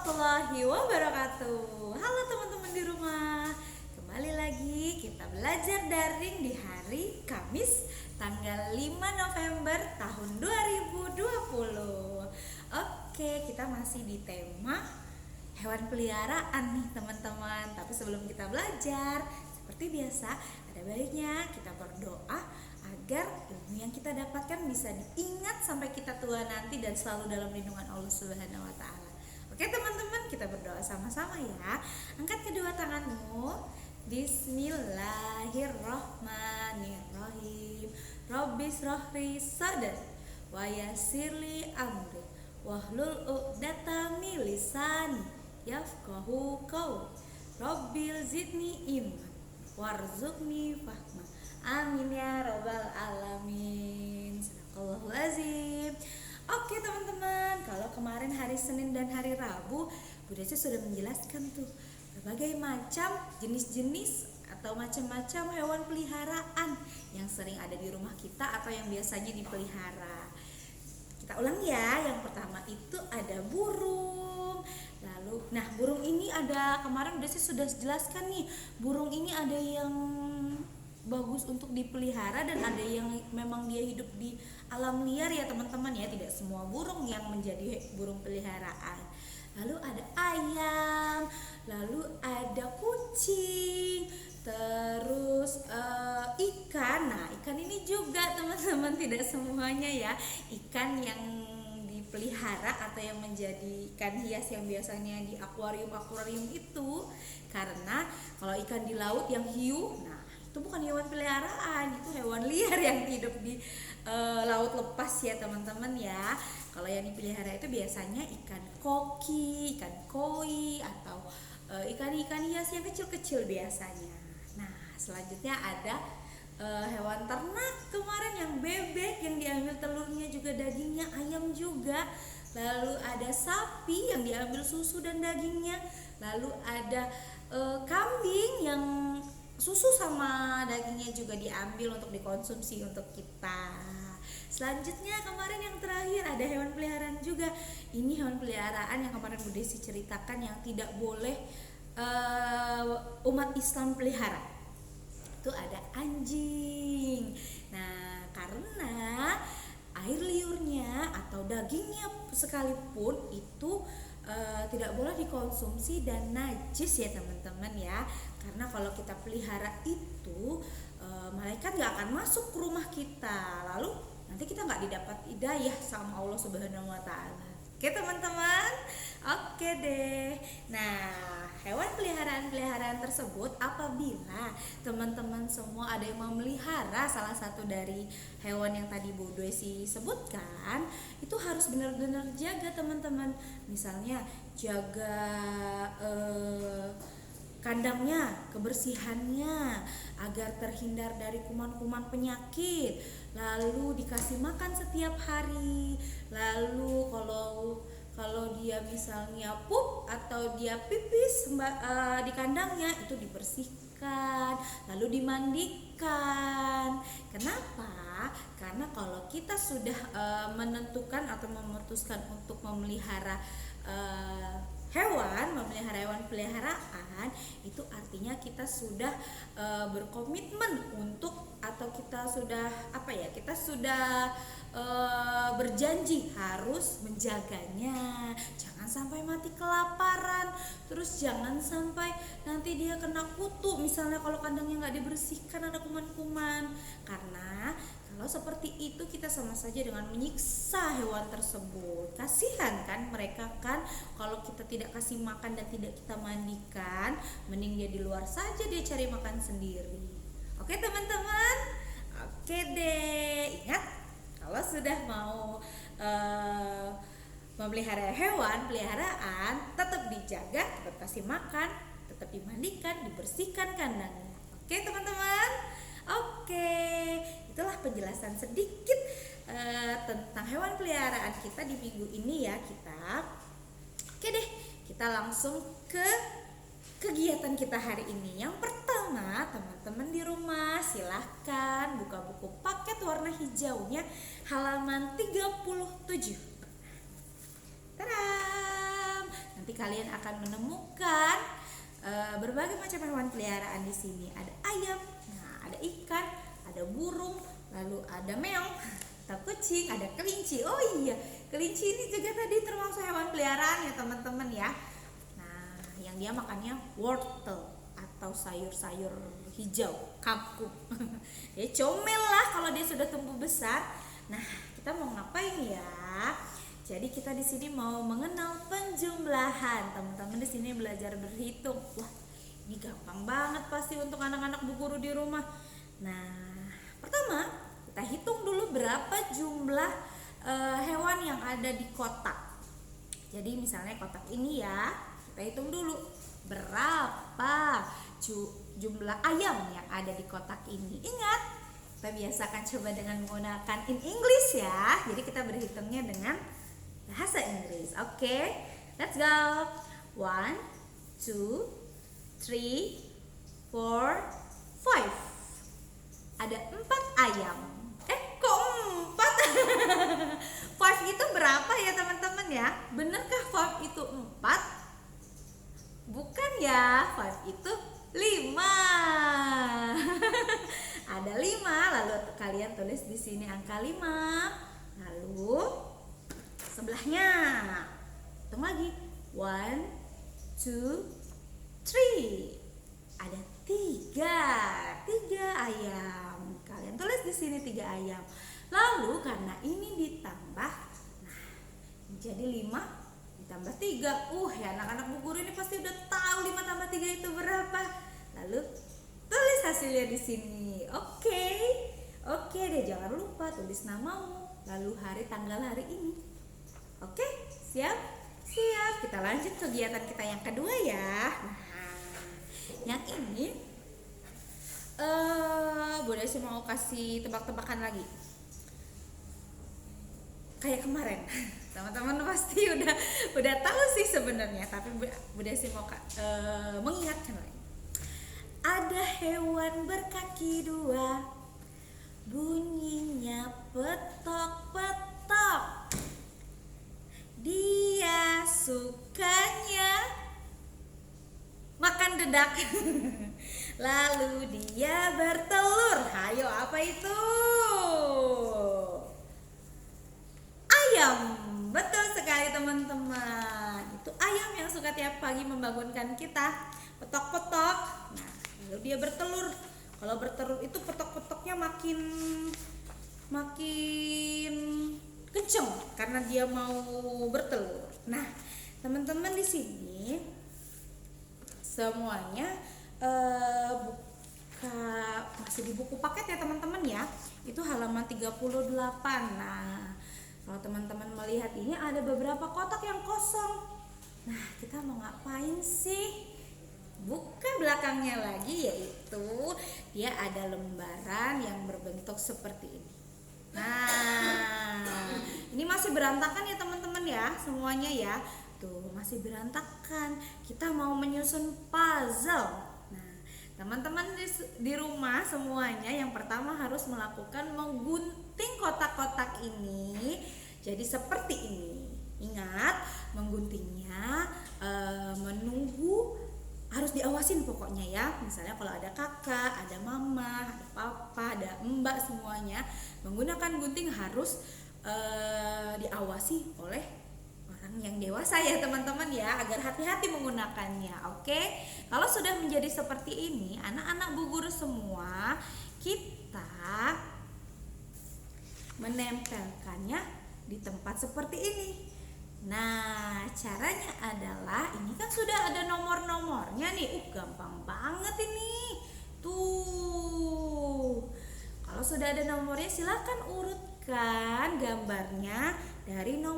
warahmatullahi wabarakatuh. Halo teman-teman di rumah. Kembali lagi kita belajar daring di hari Kamis tanggal 5 November tahun 2020. Oke, kita masih di tema hewan peliharaan nih teman-teman. Tapi sebelum kita belajar, seperti biasa ada baiknya kita berdoa agar ilmu yang kita dapatkan bisa diingat sampai kita tua nanti dan selalu dalam lindungan Allah Subhanahu wa taala. Oke teman-teman, kita berdoa sama-sama ya. Angkat kedua tanganmu. Bismillahirrahmanirrahim. Rabbis rohri sadar wa yassirli amri wahlul uqdatam min lisani yafqahu qauli. Rabbil zidni ilman warzuqni fahma. Amin ya robbal alamin. Sadaqallahul azim. Oke teman-teman, kalau kemarin hari Senin dan hari Rabu Bu Desi sudah menjelaskan tuh berbagai macam jenis-jenis atau macam-macam hewan peliharaan yang sering ada di rumah kita atau yang biasanya dipelihara. Kita ulang ya. Yang pertama itu ada burung. Lalu, burung ini ada, kemarin Bu Desi sudah jelaskan nih, burung ini ada yang bagus untuk dipelihara dan ada yang memang dia hidup di alam liar ya teman-teman ya, tidak semua burung yang menjadi burung peliharaan. Lalu ada ayam, lalu ada kucing, terus ikan. Nah, ikan ini juga teman-teman tidak semuanya ya ikan yang dipelihara atau yang menjadi ikan hias yang biasanya di akuarium itu, karena kalau ikan di laut yang hiu, itu bukan hewan peliharaan, itu hewan liar yang hidup di laut lepas ya teman-teman ya. Kalau yang dipelihara itu biasanya ikan koki, ikan koi, atau ikan-ikan hias yang kecil-kecil biasanya. Nah, selanjutnya ada hewan ternak kemarin yang bebek yang diambil telurnya juga dagingnya, ayam juga. Lalu ada sapi yang diambil susu dan dagingnya. Lalu ada kambing yang susu sama dagingnya juga diambil untuk dikonsumsi untuk kita. Selanjutnya kemarin yang terakhir ada hewan peliharaan juga. Ini hewan peliharaan yang kemarin Bu Desi ceritakan yang tidak boleh umat Islam pelihara. Itu ada anjing. Nah, karena air liurnya atau dagingnya sekalipun itu tidak boleh dikonsumsi dan najis ya teman-teman ya. Karena kalau kita pelihara itu malaikat gak akan masuk ke rumah kita, lalu nanti kita gak didapat hidayah sama Allah Subhanahu wa taala. Oke teman-teman, oke deh. Nah, hewan peliharaan tersebut apabila teman-teman semua ada yang memelihara salah satu dari hewan yang tadi Bu Desi sebutkan, itu harus benar-benar jaga teman-teman. Misalnya jaga kandangnya, kebersihannya agar terhindar dari kuman-kuman penyakit, lalu dikasih makan setiap hari. Lalu kalau dia misalnya pup atau dia pipis di kandangnya itu dibersihkan, lalu dimandikan. Kenapa? Karena kalau kita sudah menentukan atau memutuskan untuk memelihara hewan peliharaan, itu artinya kita sudah berkomitmen untuk, atau kita sudah berjanji harus menjaganya. Jangan sampai mati kelaparan, terus jangan sampai nanti dia kena kutu misalnya kalau kandangnya nggak dibersihkan, ada kuman-kuman. Karena kalau seperti itu kita sama saja dengan menyiksa hewan tersebut. Kasihan kan mereka kan, kalau kita tidak kasih makan dan tidak kita mandikan, mending dia di luar saja, dia cari makan sendiri. Oke teman-teman, oke deh. Ingat, kalau sudah mau memelihara hewan peliharaan, tetap dijaga, tetap kasih makan, tetap dimandikan, dibersihkan kandangnya. Oke teman-teman. Oke, itulah penjelasan sedikit tentang hewan peliharaan kita di minggu ini ya kita. Oke deh, kita langsung ke kegiatan kita hari ini. Yang pertama, teman-teman di rumah silahkan buka buku paket warna hijaunya halaman 37. Tadam! Nanti kalian akan menemukan berbagai macam hewan peliharaan di sini. Ada ayam, nah ada ikan, ada burung, lalu ada meong, ada kucing, ada kelinci. Oh iya, kelinci ini juga tadi termasuk hewan peliharaan ya teman-teman ya. Nah, yang dia makannya wortel atau sayur-sayur hijau, kangkung. Ya comel lah kalau dia sudah tumbuh besar. Nah, kita mau ngapain ya? Jadi kita di sini mau mengenal penjumlahan. Teman-teman di sini belajar berhitung. Wah, ini gampang banget pasti untuk anak-anak Bu Guru di rumah. Nah, pertama kita hitung dulu berapa jumlah hewan yang ada di kotak. Jadi misalnya kotak ini ya, kita hitung dulu berapa jumlah ayam yang ada di kotak ini. Ingat, kita biasakan coba dengan menggunakan in English ya. Jadi kita berhitungnya dengan bahasa Inggris. Oke, let's go. 1, 2, 3, 4, 5. Ada 4 ayam. Kok 4? 5 itu berapa ya teman-teman ya? Benarkah 5 itu 4? Bukan ya, 5 itu 5. Ada 5, lalu kalian tulis di sini angka 5. Lalu sebelahnya hitung lagi 1, 2, 3. Ada 3 ayam. Kalian tulis di sini 3 ayam. Lalu karena ini ditambah, nah jadi 5 ditambah 3. Ya anak-anak Bu Guru ini pasti udah tahu 5 tambah 3 itu berapa. Lalu tulis hasilnya di sini. Oke deh, jangan lupa tulis namamu, lalu hari tanggal hari ini. Oke, siap? Kita lanjut kegiatan kita yang kedua ya. Nah, yang ini Bu Desi mau kasih tebak-tebakan lagi. Kayak kemarin. Teman-teman pasti udah tahu sih sebenarnya, tapi Bu Desi mau mengingatkan lagi. Ada hewan berkaki 2, bunyinya petok-petok. Dia sukanya makan dedak. Lalu dia bertelur. Hayo, apa itu? Ayam. Betul sekali teman-teman. Itu ayam yang suka tiap pagi membangunkan kita. Petok-petok. Nah, lalu dia bertelur. Kalau bertelur itu petok-petoknya makin kenceng karena dia mau bertelur. Nah, teman-teman di sini semuanya masih di buku paket ya teman-teman ya. Itu halaman 38. Nah, kalau teman-teman melihat ini ada beberapa kotak yang kosong. Nah, kita mau ngapain sih? Buka belakangnya lagi, yaitu dia ada lembaran yang berbentuk seperti ini. Nah, ini masih berantakan ya teman-teman ya, semuanya ya. Tuh, masih berantakan. Kita mau menyusun puzzle. Nah, teman-teman di rumah semuanya yang pertama harus melakukan menggunting kotak-kotak ini jadi seperti ini. Ingat, mengguntingnya menunggu, harus diawasin pokoknya ya. Misalnya kalau ada kakak, ada mama, ada papa, ada mbak, semuanya menggunakan gunting harus diawasi oleh orang yang dewasa ya teman-teman ya, agar hati-hati menggunakannya. Oke, kalau sudah menjadi seperti ini, anak-anak Bu Guru semua, kita menempelkannya di tempat seperti ini. Nah, caranya adalah ini kan sudah ada nomor-nomornya nih. Gampang banget ini. Tuh. Kalau sudah ada nomornya, silakan urutkan gambarnya dari nomor